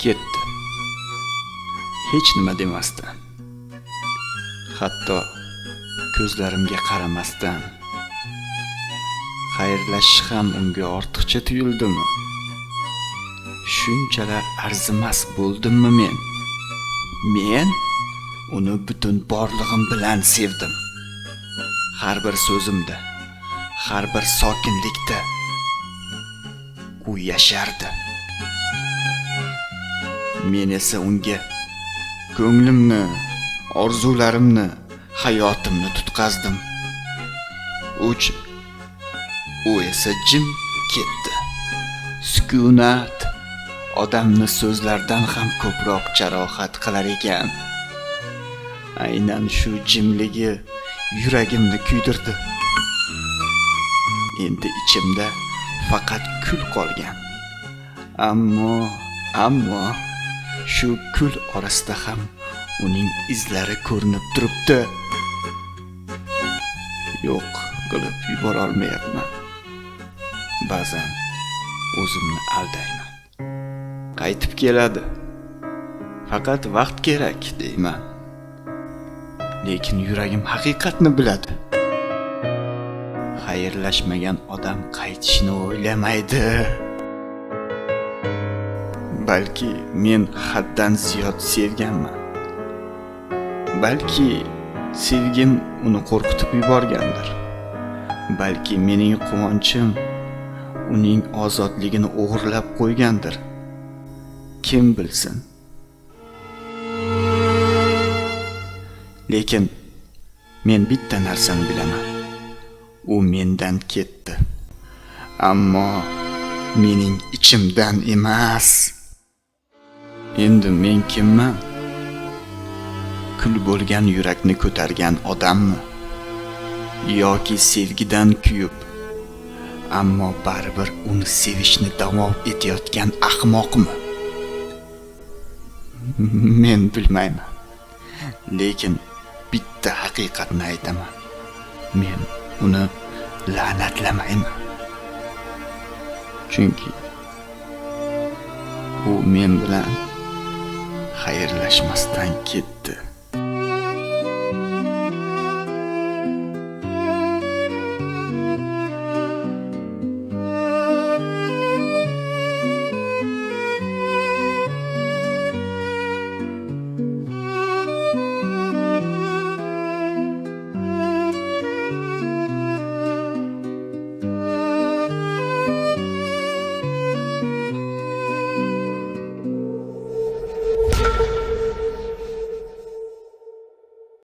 Ketdi. Hech nima demasdan, hatto ko'zlarimga qaramasdan. Xayrlashish ham unga ortiqcha tuyuldimi? Shunchalar arzimas bo'ldimmi men? Men uni butun borlig'im bilan sevdim. Har bir so'zimda, har bir sokinlikda u yashardi. Men esa unga ko'nglimni, orzularimni, hayotimni tutqazdim. U esa jim ketdi. Sukunat odamni so'zlardan ham ko'proq jarohat qilar ekan. Aynan shu jimligi yuragimni kuydirdi. Endi ichimda faqat kul qolgan. Ammo shu kul orasida ham uning izlari ko'rinib turibdi. Yo'q qilib yubora olmayapman. Ba'zan o'zimni aldayman. Qaytib keladi. Faqat vaqt kerak deyman. Lekin yuragim haqiqatni biladi. Xayrlashmagan odam qaytishni o'ylamaydi. Balki men haddan ziyod sevganman. Balki sevgim uni qo'rqitib yuborgandir. Balki mening quvonchim uning ozodligini o'g'irlab qo'ygandir. Kim bilsin? Lekin men bitta narsani bilaman. U mendan ketdi. Ammo mening ichimdan emas. Endi men kimman? Kul bo'lgan yurakni ko'targan odammi? Yoki sevgidan kuyib, ammo baribir uni sevishni davom etayotgan ahmoqmi? Men bilmayman. Lekin bitta haqiqatni aytaman. Men uni la'natlamayman. Chunki u men bilan xayrlashmasdan ketdi.